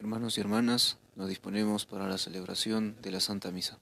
Hermanos y hermanas, nos disponemos para la celebración de la Santa Misa.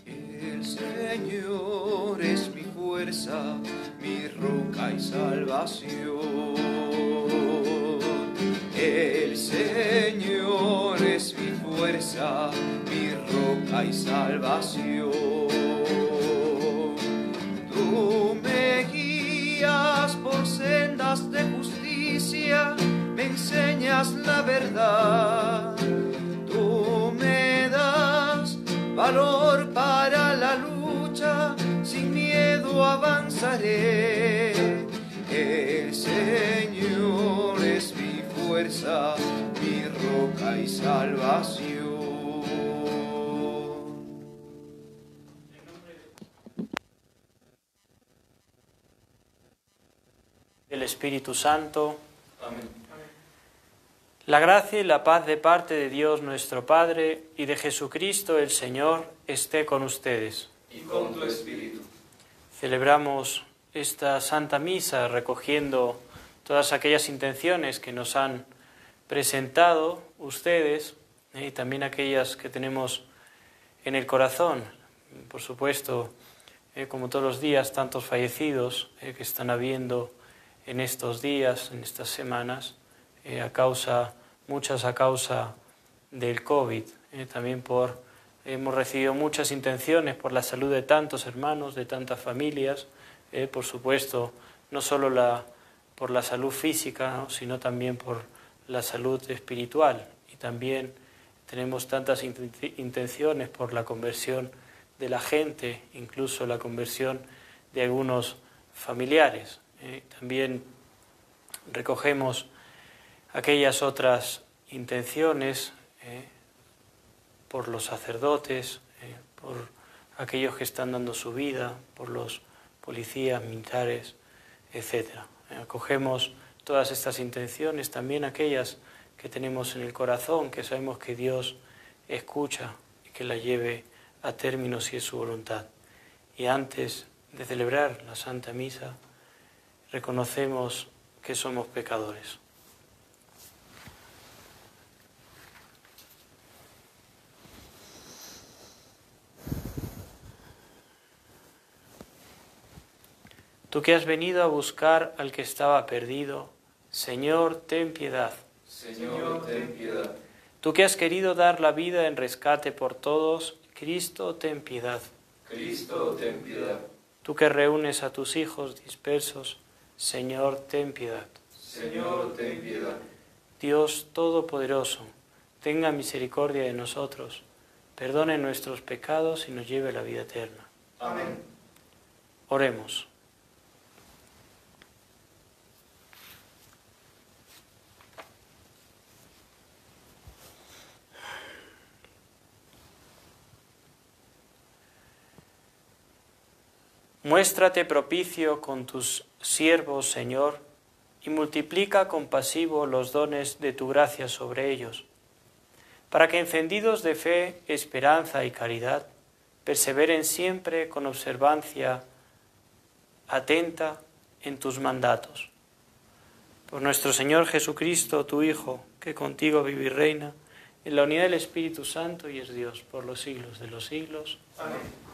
El Señor es mi fuerza, mi roca y salvación. El Señor es mi fuerza, mi roca y salvación. Tú me guías por sendas de justicia, me enseñas la verdad. Tú me das valor para la lucha, sin miedo avanzaré. El Señor es mi fuerza, mi roca y salvación. El Espíritu Santo. Amén. La gracia y la paz de parte de Dios nuestro Padre y de Jesucristo el Señor esté con ustedes. Y con tu espíritu. Celebramos esta Santa Misa recogiendo todas aquellas intenciones que nos han presentado ustedes y también aquellas que tenemos en el corazón. Por supuesto, como todos los días, tantos fallecidos que están habiendo en estos días, en estas semanas, muchas a causa del COVID. También hemos recibido muchas intenciones por la salud de tantos hermanos, de tantas familias, por supuesto, no solo por la salud física, ¿no?, sino también por la salud espiritual. Y también tenemos tantas intenciones por la conversión de la gente, incluso la conversión de algunos familiares. También recogemos aquellas otras intenciones por los sacerdotes, por aquellos que están dando su vida, por los policías, militares, etc. Acogemos todas estas intenciones, también aquellas que tenemos en el corazón, que sabemos que Dios escucha y que la lleve a término si es su voluntad. Y antes de celebrar la Santa Misa, reconocemos que somos pecadores. Tú que has venido a buscar al que estaba perdido, Señor, ten piedad. Señor, ten piedad. Tú que has querido dar la vida en rescate por todos, Cristo, ten piedad. Cristo, ten piedad. Tú que reúnes a tus hijos dispersos, Señor, ten piedad. Señor, ten piedad. Dios Todopoderoso, tenga misericordia de nosotros, perdone nuestros pecados y nos lleve a la vida eterna. Amén. Oremos. Muéstrate propicio con tus siervos, Señor, y multiplica compasivo los dones de tu gracia sobre ellos, para que encendidos de fe, esperanza y caridad, perseveren siempre con observancia atenta en tus mandatos. Por nuestro Señor Jesucristo, tu Hijo, que contigo vive y reina, en la unidad del Espíritu Santo y es Dios por los siglos de los siglos. Amén.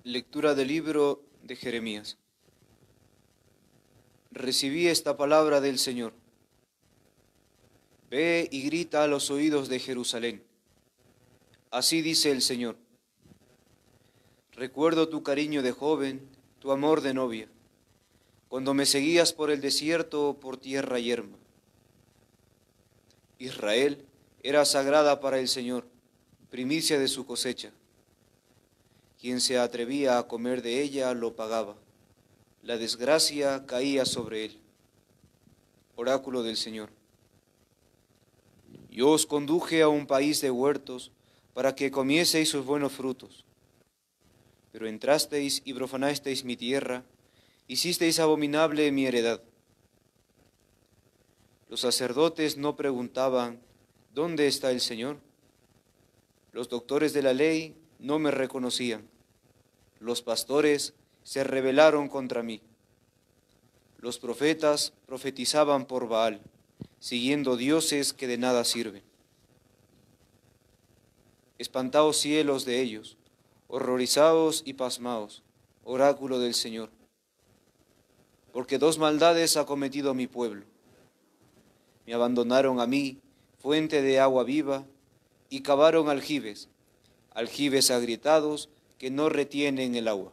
Lectura del libro de Jeremías. Recibí esta palabra del Señor. Ve y grita a los oídos de Jerusalén. Así dice el Señor. Recuerdo tu cariño de joven, tu amor de novia, cuando me seguías por el desierto, por tierra yerma. Israel era sagrada para el Señor, primicia de su cosecha. Quien se atrevía a comer de ella lo pagaba. La desgracia caía sobre él. Oráculo del Señor. Yo os conduje a un país de huertos para que comieseis sus buenos frutos. Pero entrasteis y profanasteis mi tierra, hicisteis abominable mi heredad. Los sacerdotes no preguntaban, ¿dónde está el Señor? Los doctores de la ley no me reconocían. Los pastores se rebelaron contra mí. Los profetas profetizaban por Baal, siguiendo dioses que de nada sirven. Espantaos cielos de ellos, horrorizaos y pasmaos, oráculo del Señor. Porque dos maldades ha cometido mi pueblo. Me abandonaron a mí, fuente de agua viva, y cavaron aljibes agrietados que no retienen el agua.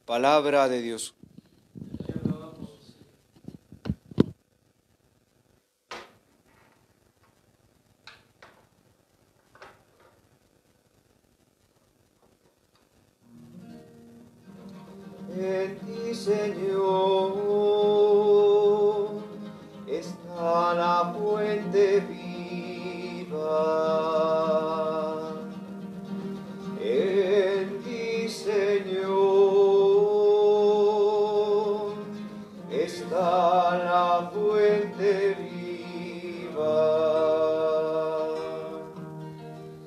Palabra de Dios. En ti, Señor, está la fuente viva. En ti, Señor, está la fuente viva.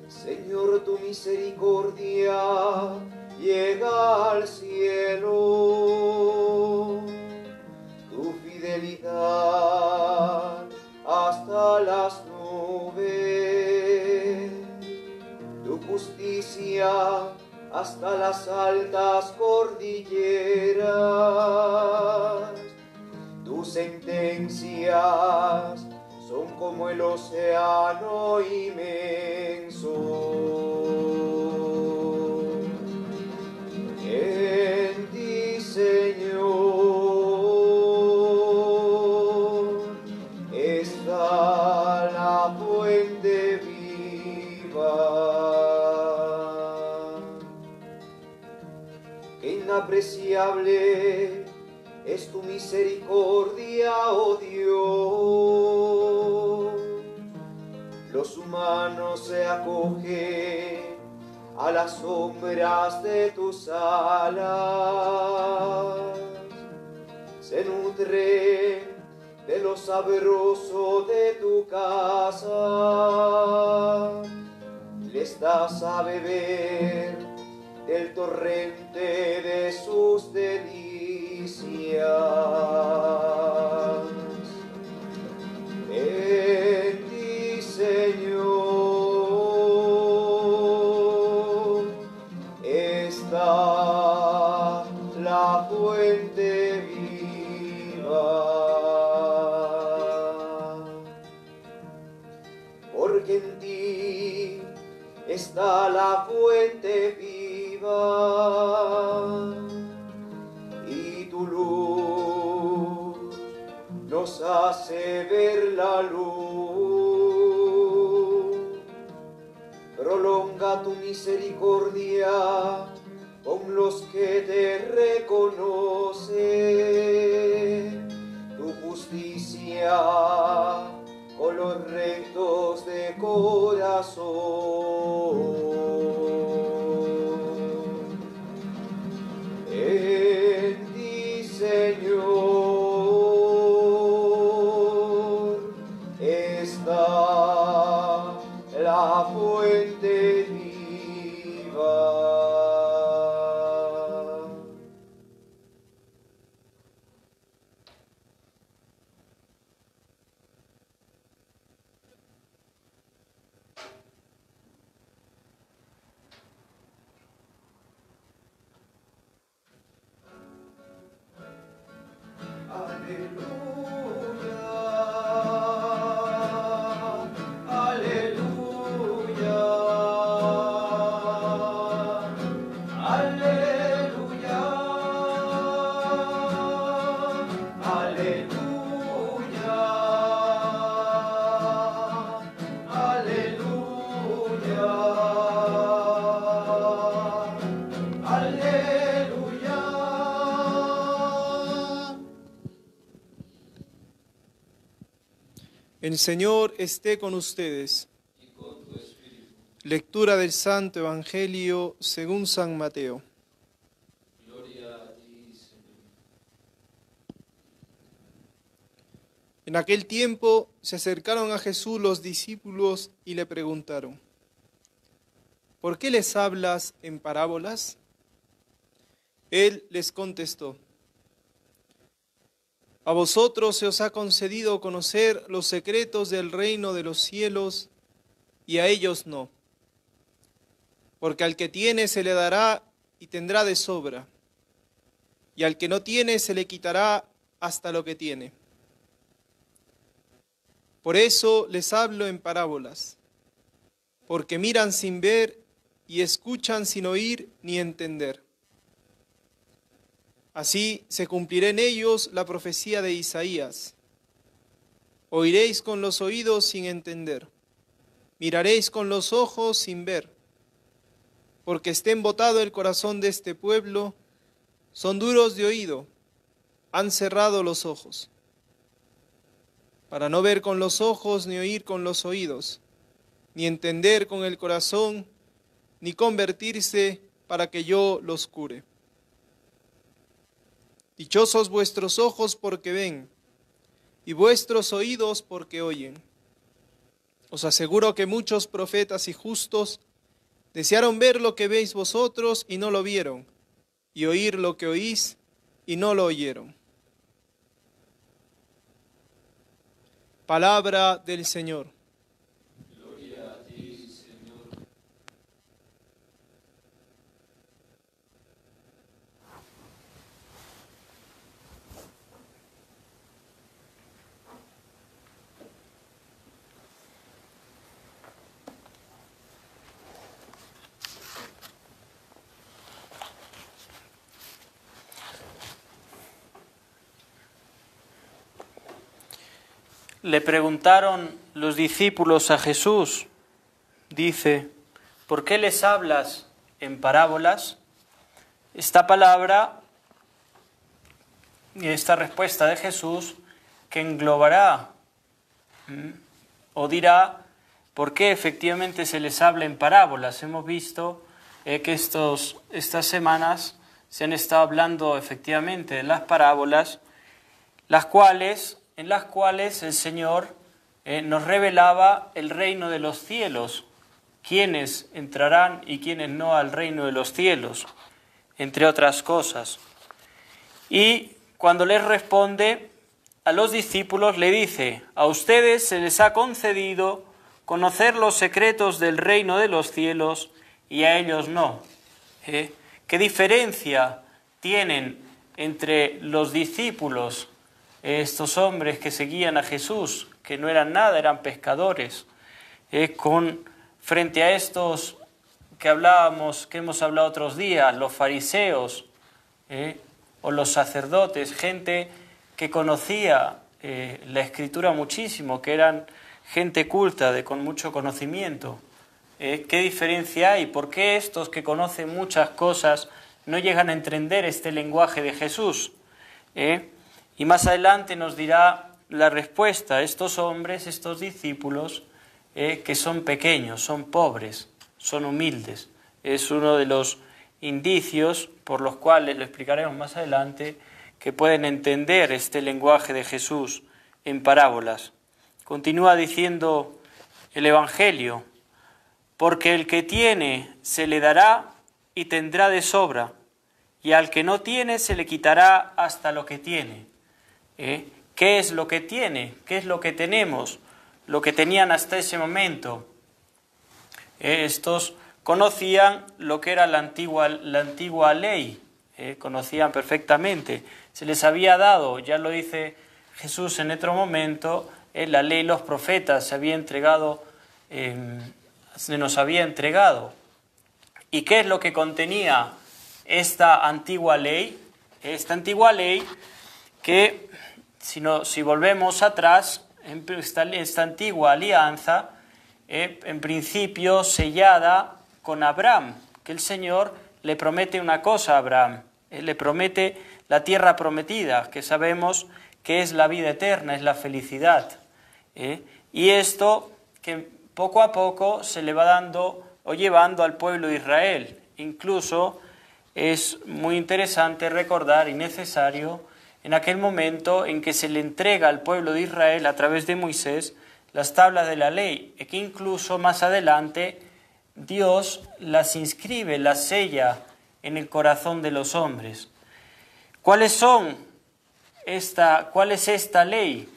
Señor, tu misericordia llega al cielo, tu fidelidad hasta las nubes, tu justicia hasta las altas cordilleras, tus sentencias son como el océano inmenso. despreciable es tu misericordia, oh Dios. Los humanos se acogen a las sombras de tus alas, se nutren de lo sabroso de tu casa, les das a beber del torrente de sus delicias. En ti, Señor, está la fuente viva, porque en ti está la fuente viva, y tu luz nos hace ver la luz. Prolonga tu misericordia con los que te reconocen, tu justicia con los rectos de corazón. En ti, Señor, está la fuente viva. El Señor esté con ustedes. Lectura del Santo Evangelio según San Mateo. Gloria a ti, Señor. En aquel tiempo se acercaron a Jesús los discípulos y le preguntaron: ¿por qué les hablas en parábolas? Él les contestó: a vosotros se os ha concedido conocer los secretos del reino de los cielos, y a ellos no. Porque al que tiene se le dará y tendrá de sobra, y al que no tiene se le quitará hasta lo que tiene. Por eso les hablo en parábolas, porque miran sin ver y escuchan sin oír ni entender. Así se cumplirá en ellos la profecía de Isaías. Oiréis con los oídos sin entender, miraréis con los ojos sin ver, porque está embotado el corazón de este pueblo, son duros de oído, han cerrado los ojos, para no ver con los ojos, ni oír con los oídos, ni entender con el corazón, ni convertirse para que yo los cure. Dichosos vuestros ojos porque ven, y vuestros oídos porque oyen. Os aseguro que muchos profetas y justos desearon ver lo que veis vosotros y no lo vieron, y oír lo que oís y no lo oyeron. Palabra del Señor. Gloria a ti, Señor. Le preguntaron los discípulos a Jesús, dice, ¿por qué les hablas en parábolas? Esta palabra esta respuesta de Jesús que englobará o dirá por qué efectivamente se les habla en parábolas. Hemos visto que estas semanas se han estado hablando efectivamente de las parábolas, en las cuales el Señor nos revelaba el reino de los cielos, quiénes entrarán y quiénes no al reino de los cielos, entre otras cosas. Y cuando les responde a los discípulos, le dice: a ustedes se les ha concedido conocer los secretos del reino de los cielos y a ellos no. ¿Qué diferencia tienen entre los discípulos, estos hombres que seguían a Jesús, que no eran nada, eran pescadores, frente a estos que hemos hablado otros días, los fariseos o los sacerdotes, gente que conocía la Escritura muchísimo, que eran gente culta, con mucho conocimiento? ¿Qué diferencia hay? ¿Por qué estos que conocen muchas cosas no llegan a entender este lenguaje de Jesús? Y más adelante nos dirá la respuesta: estos hombres, estos discípulos, que son pequeños, son pobres, son humildes. Es uno de los indicios por los cuales, lo explicaremos más adelante, que pueden entender este lenguaje de Jesús en parábolas. Continúa diciendo el Evangelio: porque el que tiene se le dará y tendrá de sobra, y al que no tiene se le quitará hasta lo que tiene. ¿Qué es lo que tiene? ¿Qué es lo que tenemos? Lo que tenían hasta ese momento. Estos conocían lo que era la antigua ley, conocían perfectamente. Se les había dado, ya lo dice Jesús en otro momento, la ley y los profetas se nos había entregado. ¿Y qué es lo que contenía esta antigua ley? Esta antigua ley que, si volvemos atrás, esta antigua alianza, en principio sellada con Abraham, que el Señor le promete una cosa a Abraham, le promete la tierra prometida, que sabemos que es la vida eterna, es la felicidad. Y esto que poco a poco se le va dando o llevando al pueblo de Israel. Incluso es muy interesante recordar y necesario en aquel momento en que se le entrega al pueblo de Israel a través de Moisés las tablas de la ley, y que incluso más adelante Dios las inscribe, las sella en el corazón de los hombres. ¿Cuál es esta ley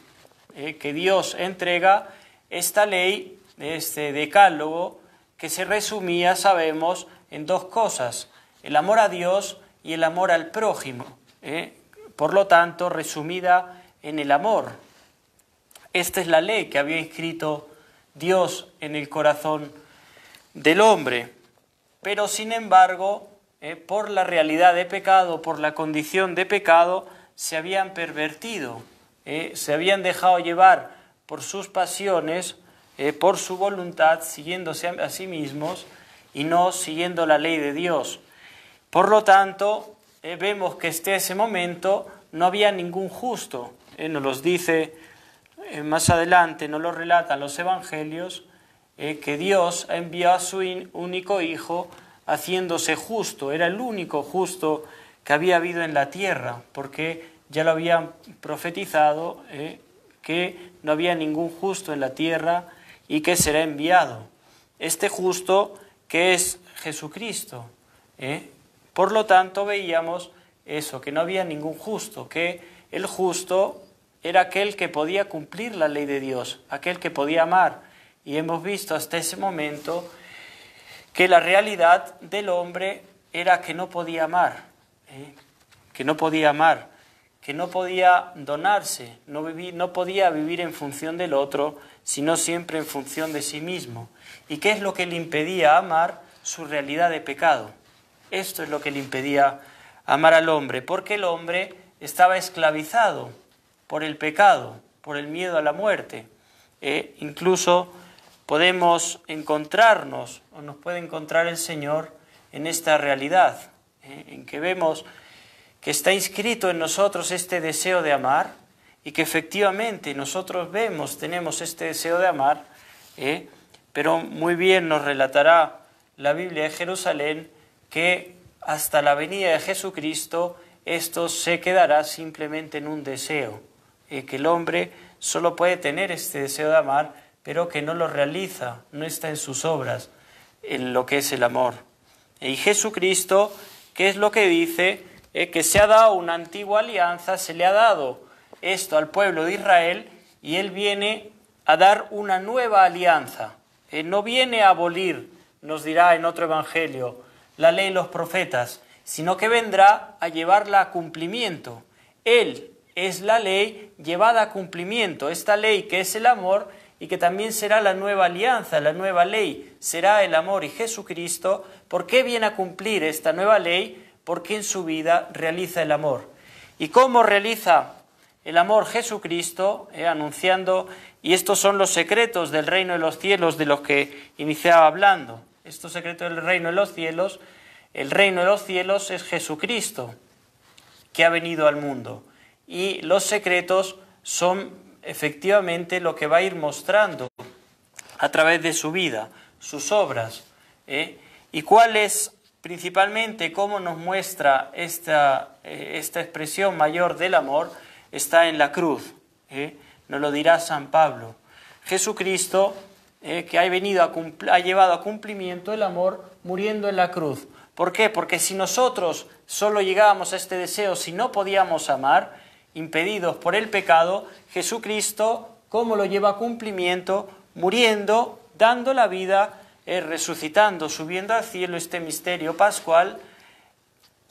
que Dios entrega? Esta ley, este decálogo, que se resumía, sabemos, en dos cosas: el amor a Dios y el amor al prójimo. Por lo tanto, resumida en el amor. Esta es la ley que había inscrito Dios en el corazón del hombre. Pero, sin embargo, por la realidad de pecado, por la condición de pecado, se habían pervertido, se habían dejado llevar por sus pasiones, por su voluntad, siguiéndose a sí mismos y no siguiendo la ley de Dios. Por lo tanto, vemos que hasta ese momento no había ningún justo. Nos los dice más adelante, nos lo relatan los evangelios, que Dios ha enviado a su único Hijo haciéndose justo. Era el único justo que había habido en la tierra, porque ya lo habían profetizado, que no había ningún justo en la tierra y que será enviado. Este justo que es Jesucristo. Por lo tanto, veíamos eso, que no había ningún justo, que el justo era aquel que podía cumplir la ley de Dios, aquel que podía amar. Y hemos visto hasta ese momento que la realidad del hombre era que no podía amar, que no podía donarse, no podía vivir en función del otro, sino siempre en función de sí mismo. ¿Y qué es lo que le impedía amar? Su realidad de pecado. Esto es lo que le impedía amar al hombre, porque el hombre estaba esclavizado por el pecado, por el miedo a la muerte. Incluso podemos encontrarnos, o nos puede encontrar el Señor en esta realidad, en que vemos que está inscrito en nosotros este deseo de amar y que efectivamente nosotros tenemos este deseo de amar, pero muy bien nos relatará la Biblia de Jerusalén que hasta la venida de Jesucristo esto se quedará simplemente en un deseo, que el hombre solo puede tener este deseo de amar, pero que no lo realiza, no está en sus obras, en lo que es el amor. Y Jesucristo, ¿qué es lo que dice? Que se ha dado una antigua alianza, se le ha dado esto al pueblo de Israel y Él viene a dar una nueva alianza. No viene a abolir, nos dirá en otro evangelio, la ley y los profetas, sino que vendrá a llevarla a cumplimiento. Él es la ley llevada a cumplimiento, esta ley que es el amor y que también será la nueva alianza, la nueva ley será el amor. Y Jesucristo, ¿por qué viene a cumplir esta nueva ley? Porque en su vida realiza el amor. ¿Y cómo realiza el amor Jesucristo? Anunciando, y estos son los secretos del reino de los cielos de los que iniciaba hablando. Estos secretos del reino de los cielos, el reino de los cielos es Jesucristo, que ha venido al mundo. Y los secretos son efectivamente lo que va a ir mostrando a través de su vida, sus obras. ¿Y cuál es principalmente cómo nos muestra esta expresión mayor del amor? Está en la cruz, nos lo dirá San Pablo. Jesucristo, que ha llevado a cumplimiento el amor muriendo en la cruz. ¿Por qué? Porque si nosotros solo llegábamos a este deseo, si no podíamos amar, impedidos por el pecado, Jesucristo, ¿cómo lo lleva a cumplimiento? Muriendo, dando la vida, resucitando, subiendo al cielo, este misterio pascual,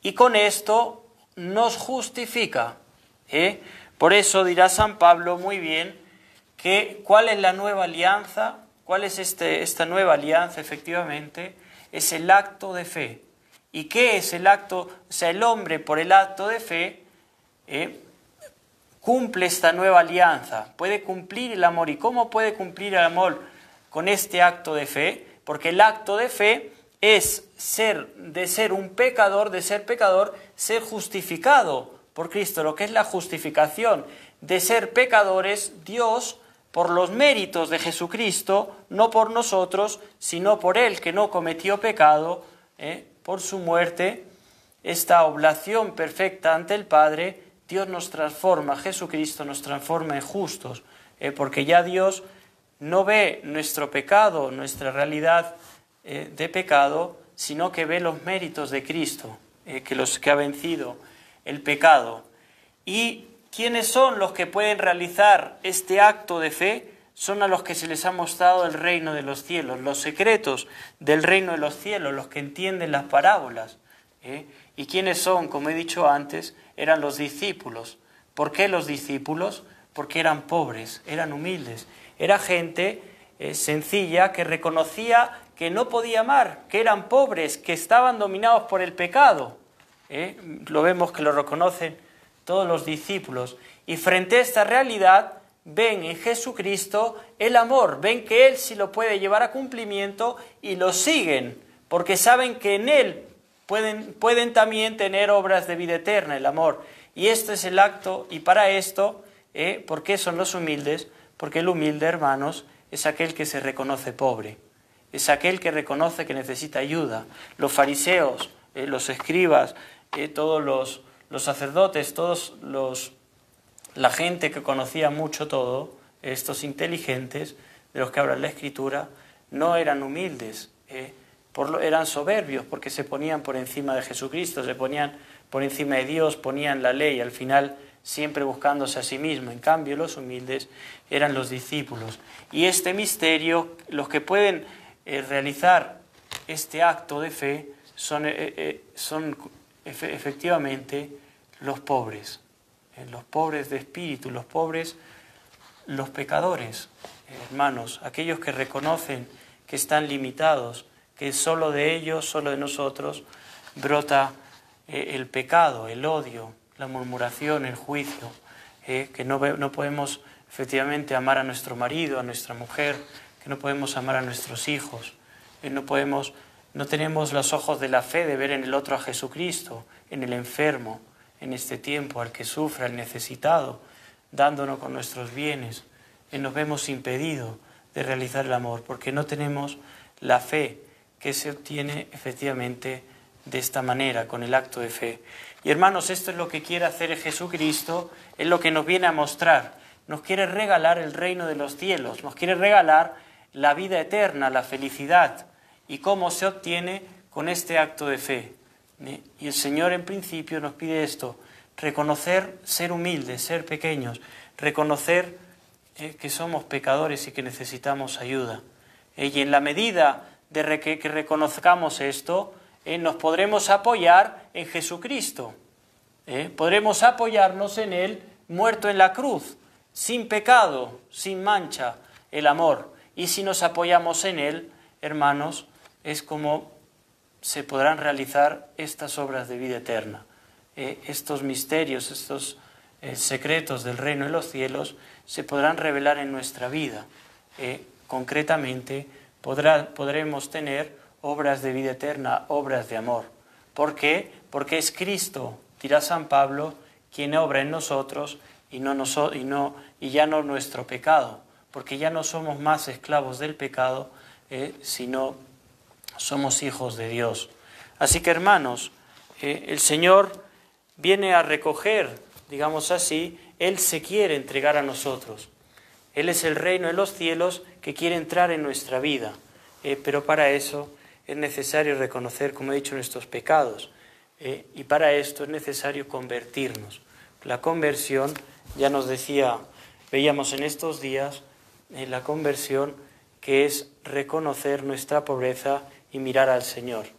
y con esto nos justifica. Por eso dirá San Pablo muy bien que ¿cuál es la nueva alianza? ¿Cuál es esta nueva alianza? Efectivamente, es el acto de fe. ¿Y qué es el acto? O sea, el hombre por el acto de fe cumple esta nueva alianza, puede cumplir el amor. ¿Y cómo puede cumplir el amor con este acto de fe? Porque el acto de fe es de ser pecador, ser justificado por Cristo. Lo que es la justificación, de ser pecadores, Dios, por los méritos de Jesucristo, no por nosotros, sino por Él, que no cometió pecado, por su muerte, esta oblación perfecta ante el Padre, Dios nos transforma, Jesucristo nos transforma en justos, porque ya Dios no ve nuestro pecado, nuestra realidad de pecado, sino que ve los méritos de Cristo, que ha vencido el pecado. ¿Y quiénes son los que pueden realizar este acto de fe? Son a los que se les ha mostrado el reino de los cielos, los secretos del reino de los cielos, los que entienden las parábolas. ¿Y quiénes son? Como he dicho antes, eran los discípulos. ¿Por qué los discípulos? Porque eran pobres, eran humildes. Era gente sencilla que reconocía que no podía amar, que eran pobres, que estaban dominados por el pecado. Lo vemos que lo reconocen todos los discípulos. Y frente a esta realidad ven en Jesucristo el amor, ven que Él sí lo puede llevar a cumplimiento y lo siguen, porque saben que en Él pueden también tener obras de vida eterna, el amor. Y este es el acto, y para esto, ¿por qué son los humildes? Porque el humilde, hermanos, es aquel que se reconoce pobre, es aquel que reconoce que necesita ayuda. Los fariseos, los escribas, todos los sacerdotes, la gente que conocía mucho todo, estos inteligentes de los que habla la Escritura, no eran humildes, eran soberbios porque se ponían por encima de Jesucristo, se ponían por encima de Dios, ponían la ley, al final siempre buscándose a sí mismo. En cambio, los humildes eran los discípulos. Y este misterio, los que pueden realizar este acto de fe son efectivamente los pobres de espíritu, los pobres, los pecadores, hermanos, aquellos que reconocen que están limitados, que solo de ellos, solo de nosotros, brota el pecado, el odio, la murmuración, el juicio, que no podemos efectivamente amar a nuestro marido, a nuestra mujer, que no podemos amar a nuestros hijos, no tenemos los ojos de la fe de ver en el otro a Jesucristo, en el enfermo, en este tiempo, al que sufre, al necesitado, dándonos con nuestros bienes, nos vemos impedidos de realizar el amor, porque no tenemos la fe que se obtiene efectivamente de esta manera, con el acto de fe. Y hermanos, esto es lo que quiere hacer Jesucristo, es lo que nos viene a mostrar. Nos quiere regalar el reino de los cielos, nos quiere regalar la vida eterna, la felicidad. ¿Y cómo se obtiene? Con este acto de fe. Y el Señor en principio nos pide esto, reconocer, ser humildes, ser pequeños, reconocer que somos pecadores y que necesitamos ayuda. Y en la medida de que reconozcamos esto, nos podremos apoyar en Jesucristo. Podremos apoyarnos en Él, muerto en la cruz, sin pecado, sin mancha, el amor. Y si nos apoyamos en Él, hermanos, es como se podrán realizar estas obras de vida eterna. Estos misterios, estos secretos del reino de los cielos se podrán revelar en nuestra vida. Concretamente, podremos tener obras de vida eterna, obras de amor. ¿Por qué? Porque es Cristo, dirá San Pablo, quien obra en nosotros y ya no nuestro pecado, porque ya no somos más esclavos del pecado, sino somos hijos de Dios. Así que, hermanos, el Señor viene a recoger, digamos así, Él se quiere entregar a nosotros. Él es el reino de los cielos que quiere entrar en nuestra vida, pero para eso es necesario reconocer, como he dicho, nuestros pecados, y para esto es necesario convertirnos. La conversión, ya nos decía, veíamos en estos días, la conversión que es reconocer nuestra pobreza y mirar al Señor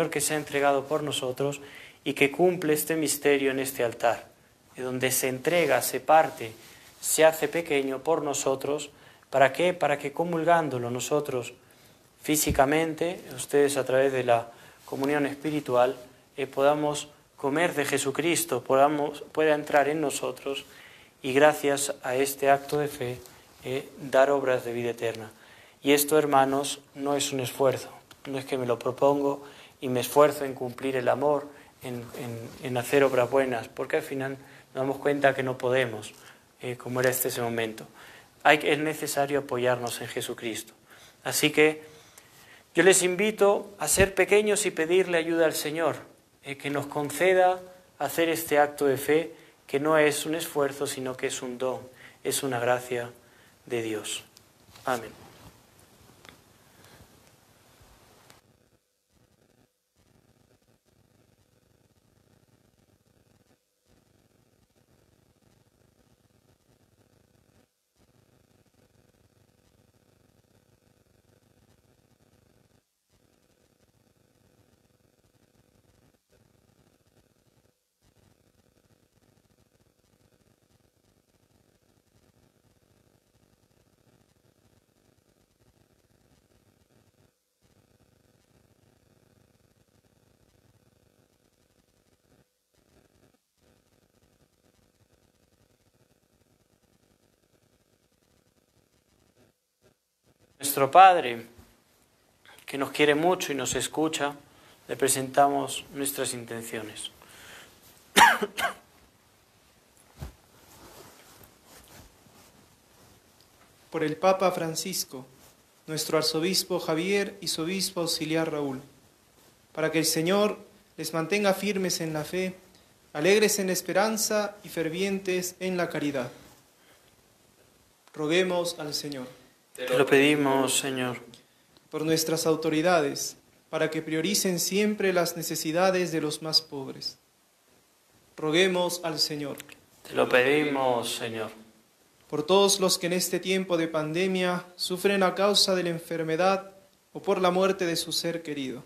que se ha entregado por nosotros y que cumple este misterio en este altar, donde se entrega, se parte, se hace pequeño por nosotros. ¿Para qué? Para que comulgándolo nosotros físicamente, ustedes a través de la comunión espiritual, podamos comer de Jesucristo, pueda entrar en nosotros y gracias a este acto de fe dar obras de vida eterna. Y esto, hermanos, no es un esfuerzo, no es que me lo propongo y me esfuerzo en cumplir el amor, en hacer obras buenas, porque al final nos damos cuenta que no podemos, como era ese momento. Es necesario apoyarnos en Jesucristo. Así que yo les invito a ser pequeños y pedirle ayuda al Señor, que nos conceda hacer este acto de fe, que no es un esfuerzo, sino que es un don, es una gracia de Dios. Amén. Nuestro Padre, que nos quiere mucho y nos escucha, le presentamos nuestras intenciones. Por el Papa Francisco, nuestro arzobispo Javier y su obispo auxiliar Raúl, para que el Señor les mantenga firmes en la fe, alegres en la esperanza y fervientes en la caridad. Roguemos al Señor. Te lo pedimos, Señor. Por nuestras autoridades, para que prioricen siempre las necesidades de los más pobres. Roguemos al Señor. Te lo pedimos, Señor. Por todos los que en este tiempo de pandemia sufren a causa de la enfermedad o por la muerte de su ser querido,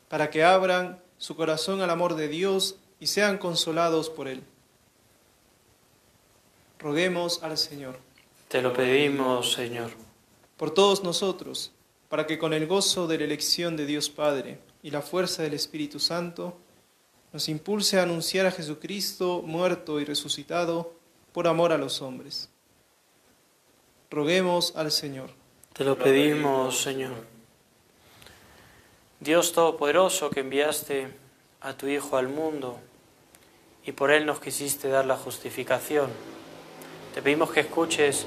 para que abran su corazón al amor de Dios y sean consolados por Él. Roguemos al Señor. Te lo pedimos, Señor. Por todos nosotros, para que con el gozo de la elección de Dios Padre y la fuerza del Espíritu Santo, nos impulse a anunciar a Jesucristo muerto y resucitado por amor a los hombres. Roguemos al Señor. Te lo pedimos, Señor. Dios Todopoderoso, que enviaste a tu Hijo al mundo y por Él nos quisiste dar la justificación. Te pedimos que escuches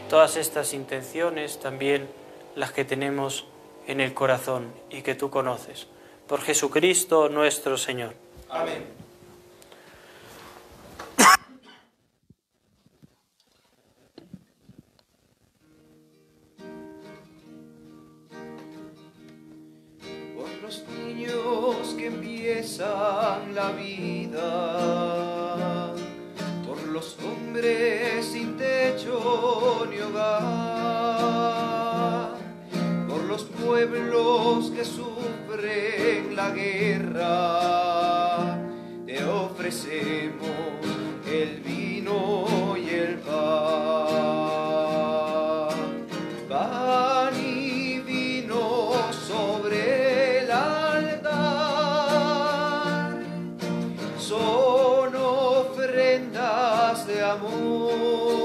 todas estas intenciones, también las que tenemos en el corazón y que tú conoces. Por Jesucristo nuestro Señor. Amén. Por los niños que empiezan la vida, por los hombres sin techo ni hogar, por los pueblos que sufren la guerra, te ofrecemos el vino y el pan. Pan y vino sobre el altar son ofrendas de amor.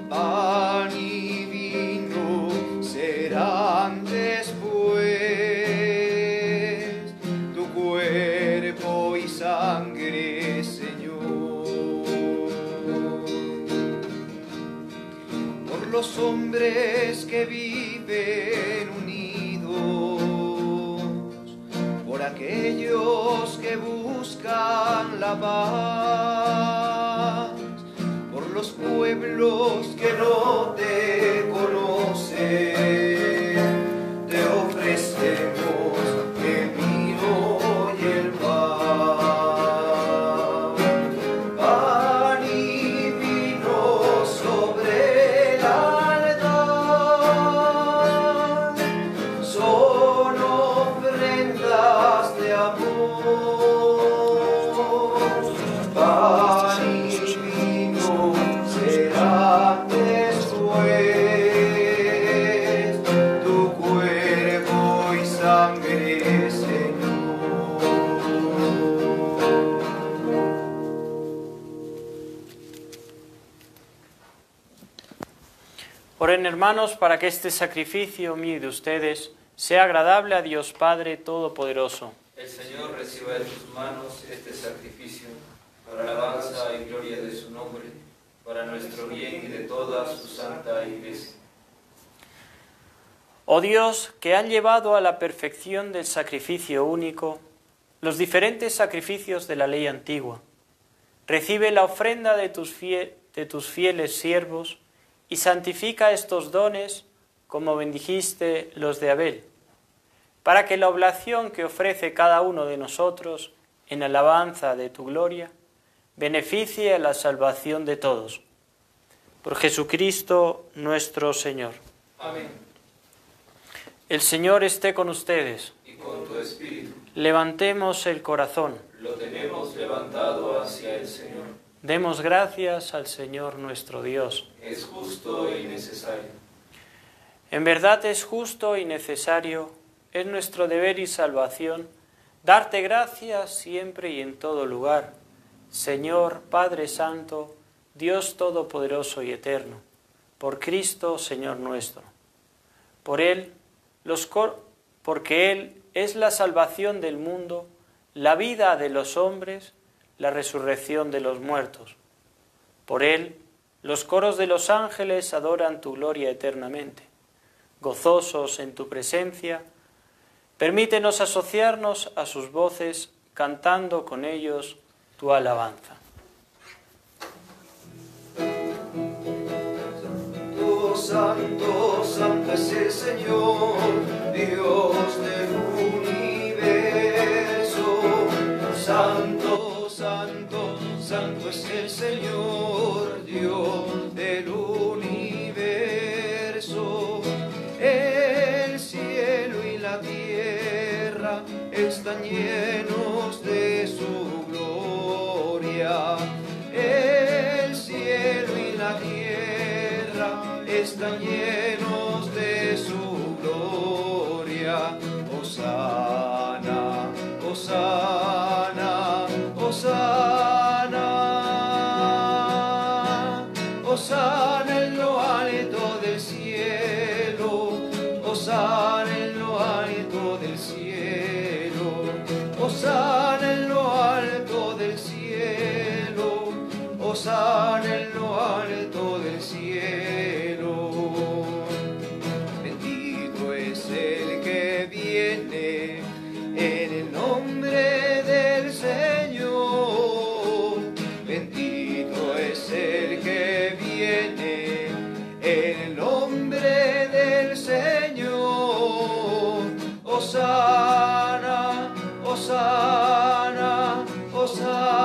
Pan y vino serán después tu cuerpo y sangre, Señor. Por los hombres que viven unidos, por aquellos que buscan la paz, por los pueblos que no te conocen, te ofrecemos el vino y el pan. Pan y vino sobre el altar son ofrendas de amor. Pan y vino será después tu cuerpo y sangre, Señor. Oren, hermanos, para que este sacrificio mío y de ustedes sea agradable a Dios Padre Todopoderoso. El Señor reciba de tus manos este sacrificio, para alabanza y gloria de su nombre, para nuestro bien y de toda su santa Iglesia. Oh Dios, que han llevado a la perfección del sacrificio único los diferentes sacrificios de la ley antigua, recibe la ofrenda de tus fieles siervos y santifica estos dones como bendijiste los de Abel, para que la oblación que ofrece cada uno de nosotros en alabanza de tu gloria beneficie a la salvación de todos. Por Jesucristo nuestro Señor. Amén. El Señor esté con ustedes. Y con tu espíritu. Levantemos el corazón. Lo tenemos levantado hacia el Señor. Demos gracias al Señor nuestro Dios. Es justo y necesario. En verdad es justo y necesario, es nuestro deber y salvación, darte gracias siempre y en todo lugar, Señor Padre Santo, Dios Todopoderoso y Eterno, por Cristo Señor nuestro. Por Él, porque Él es la salvación del mundo, la vida de los hombres, la resurrección de los muertos. Por Él, los coros de los ángeles adoran tu gloria eternamente. Gozosos en tu presencia, permítenos asociarnos a sus voces, cantando con ellos tu alabanza. Santo, santo es el Señor, Dios del universo. Santo, santo, santo es el Señor, Dios del universo. El cielo y la tierra están llenos de su gloria. El cielo y la tierra están llenos de su gloria. Hosana, hosana, hosana, hosana en lo alto del cielo, hosana en lo alto del cielo, hosana en lo alto hosana en lo alto del cielo. Bendito es el que viene en el nombre del Señor. Bendito es el que viene en el nombre del Señor. Hosana, hosana, hosana.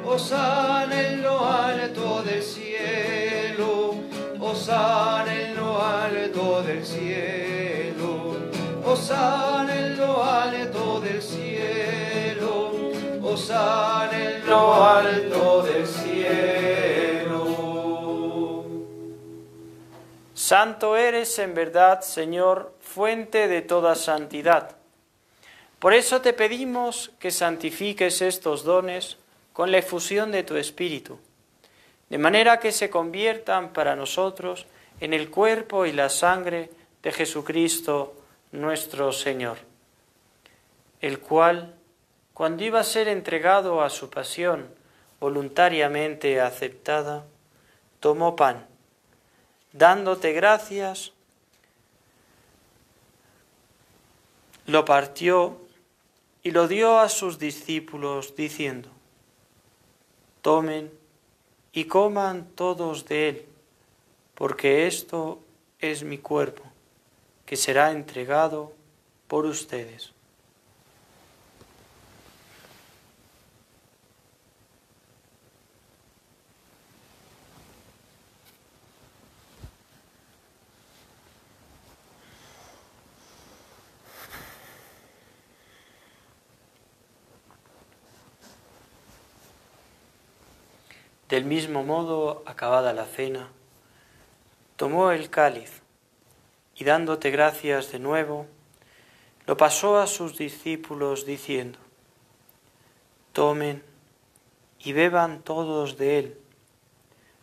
Hosana en lo alto del cielo. Hosana en lo alto del cielo. Hosana en lo alto del cielo. Hosana en lo alto del cielo. Santo eres en verdad, Señor, fuente de toda santidad. Por eso te pedimos que santifiques estos dones con la efusión de tu Espíritu, de manera que se conviertan para nosotros en el cuerpo y la sangre de Jesucristo nuestro Señor, el cual, cuando iba a ser entregado a su pasión voluntariamente aceptada, tomó pan, dándote gracias, lo partió y lo dio a sus discípulos, diciendo: tomen y coman todos de él, porque esto es mi cuerpo, que será entregado por ustedes. Del mismo modo, acabada la cena, tomó el cáliz y dándote gracias de nuevo, lo pasó a sus discípulos diciendo: tomen y beban todos de él,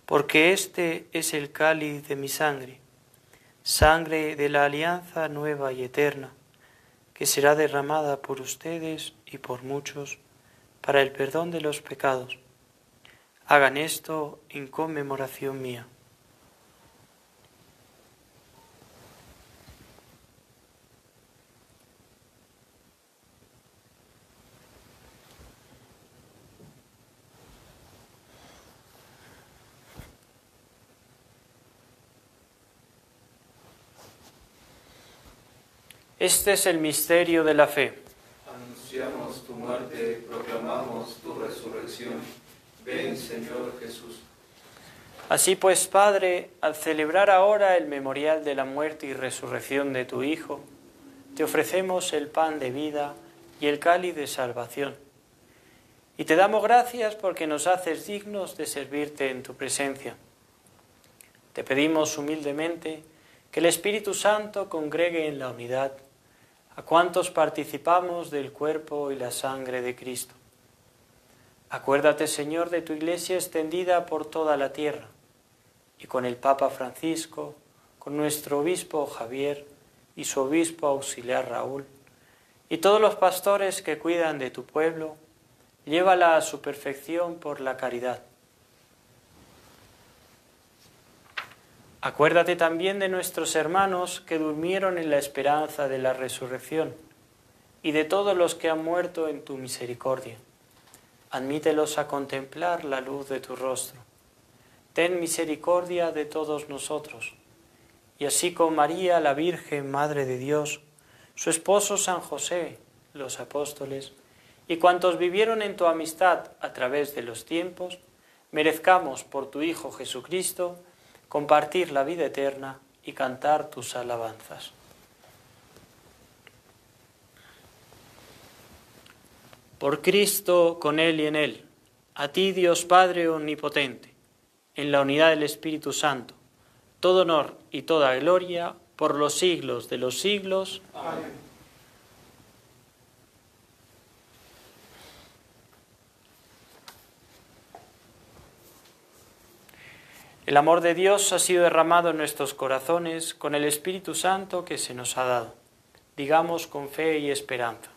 porque este es el cáliz de mi sangre, sangre de la alianza nueva y eterna, que será derramada por ustedes y por muchos para el perdón de los pecados. Hagan esto en conmemoración mía. Este es el misterio de la fe. Anunciamos tu muerte, proclamamos tu resurrección. Ven, Señor Jesús. Así pues, Padre, al celebrar ahora el memorial de la muerte y resurrección de tu Hijo, te ofrecemos el pan de vida y el cáliz de salvación. Y te damos gracias porque nos haces dignos de servirte en tu presencia. Te pedimos humildemente que el Espíritu Santo congregue en la unidad a cuantos participamos del cuerpo y la sangre de Cristo. Acuérdate, Señor, de tu Iglesia extendida por toda la tierra, y con el Papa Francisco, con nuestro obispo Javier y su obispo auxiliar Raúl, y todos los pastores que cuidan de tu pueblo, llévala a su perfección por la caridad. Acuérdate también de nuestros hermanos que durmieron en la esperanza de la resurrección, y de todos los que han muerto en tu misericordia. Admítelos a contemplar la luz de tu rostro. Ten misericordia de todos nosotros, y así con María, la Virgen, Madre de Dios, su esposo San José, los apóstoles, y cuantos vivieron en tu amistad a través de los tiempos, merezcamos por tu Hijo Jesucristo compartir la vida eterna y cantar tus alabanzas. Por Cristo, con Él y en Él, a ti, Dios Padre omnipotente, en la unidad del Espíritu Santo, todo honor y toda gloria por los siglos de los siglos. Amén. El amor de Dios ha sido derramado en nuestros corazones con el Espíritu Santo que se nos ha dado. Digamos con fe y esperanza: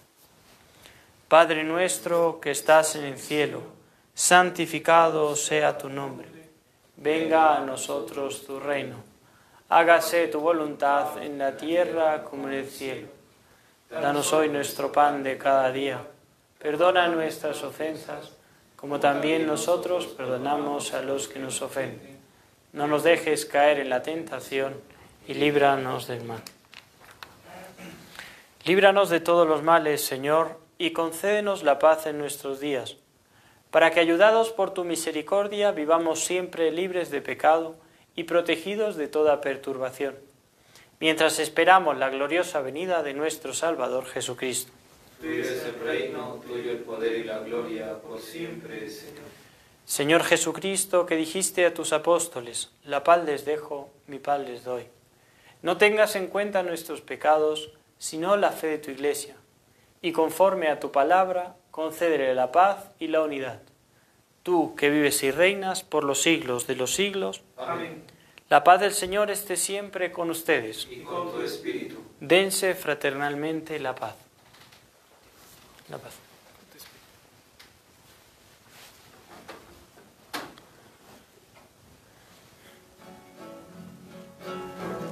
Padre nuestro que estás en el cielo, santificado sea tu nombre. Venga a nosotros tu reino. Hágase tu voluntad en la tierra como en el cielo. Danos hoy nuestro pan de cada día. Perdona nuestras ofensas, como también nosotros perdonamos a los que nos ofenden. No nos dejes caer en la tentación y líbranos del mal. Líbranos de todos los males, Señor, y concédenos la paz en nuestros días, para que, ayudados por tu misericordia, vivamos siempre libres de pecado y protegidos de toda perturbación, mientras esperamos la gloriosa venida de nuestro Salvador Jesucristo. Tuyo es el reino, tuyo el poder y la gloria, por siempre, Señor. Señor Jesucristo, que dijiste a tus apóstoles, la paz les dejo, mi paz les doy. No tengas en cuenta nuestros pecados, sino la fe de tu Iglesia, y conforme a tu palabra, concédele la paz y la unidad. Tú, que vives y reinas por los siglos de los siglos. Amén. La paz del Señor esté siempre con ustedes. Y con tu espíritu. Dense fraternalmente la paz. La paz.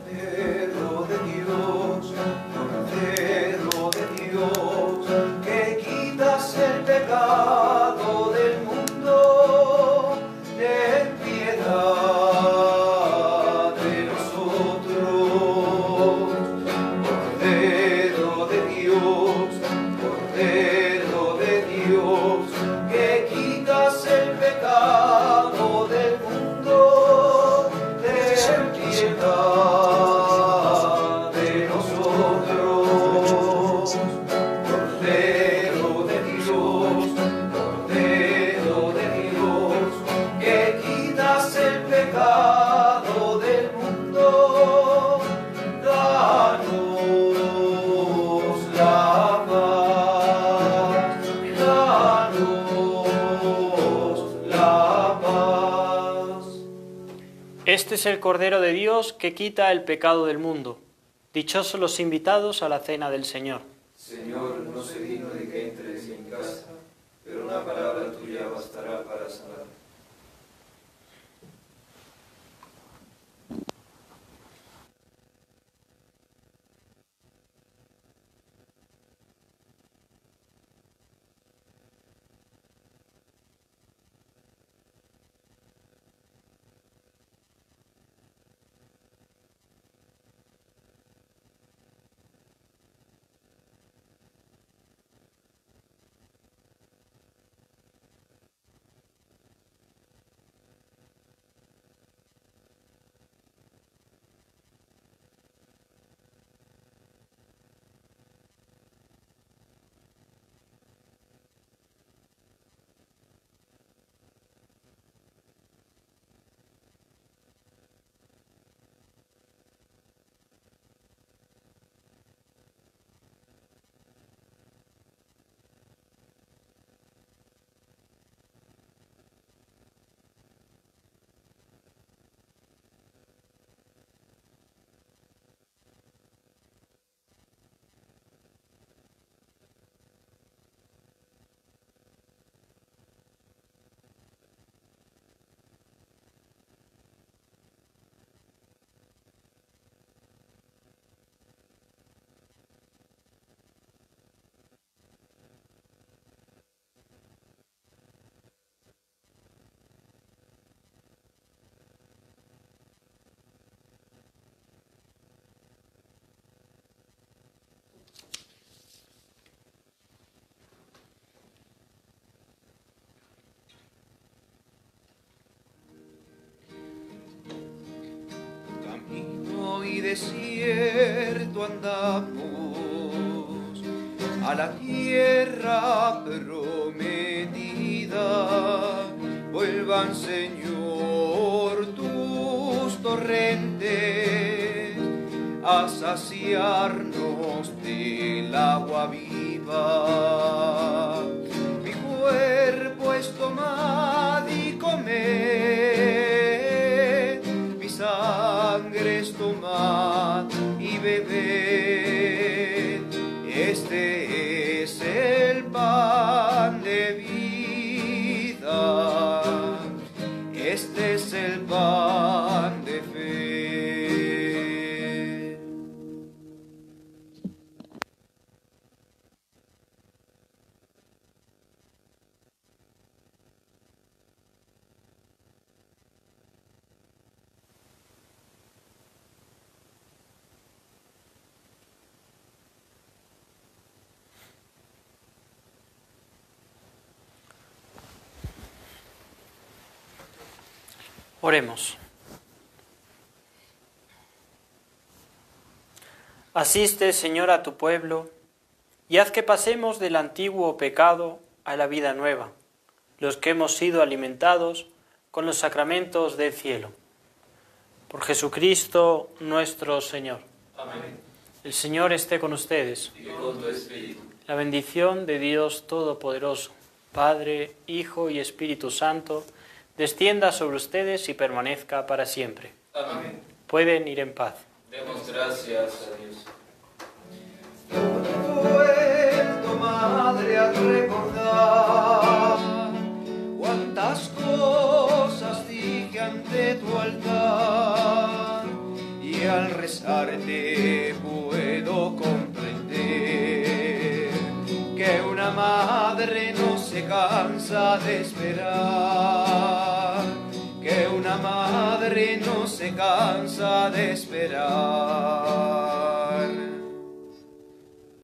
Cordero de Dios, Cordero de Dios, que quitas el pecado del mundo, ten piedad de nosotros. Cordero de Dios, Cordero de Dios, que quitas el pecado del mundo, ten piedad. Este es el Cordero de Dios que quita el pecado del mundo. Dichosos los invitados a la cena del Señor. Señor, no soy digno de que entres en mi casa, pero una palabra tuya bastará para sanar. Y desierto andamos a la tierra prometida. Vuelvan, Señor, tus torrentes a saciarnos del agua viva. Mi cuerpo es tomad y comed, mi sangre es tomad y bebed. Este es el pan Oremos. Asiste, Señor, a tu pueblo y haz que pasemos del antiguo pecado a la vida nueva, los que hemos sido alimentados con los sacramentos del cielo. Por Jesucristo nuestro Señor. Amén. El Señor esté con ustedes. Y con tu espíritu. La bendición de Dios Todopoderoso, Padre, Hijo y Espíritu Santo, descienda sobre ustedes y permanezca para siempre. Amén. Pueden ir en paz. Demos gracias a Dios. Vuelto, madre, a recordar cuántas cosas dije ante tu altar, y al rezarte puedo comprender que una madre no se cansa de esperar, que una madre no se cansa de esperar.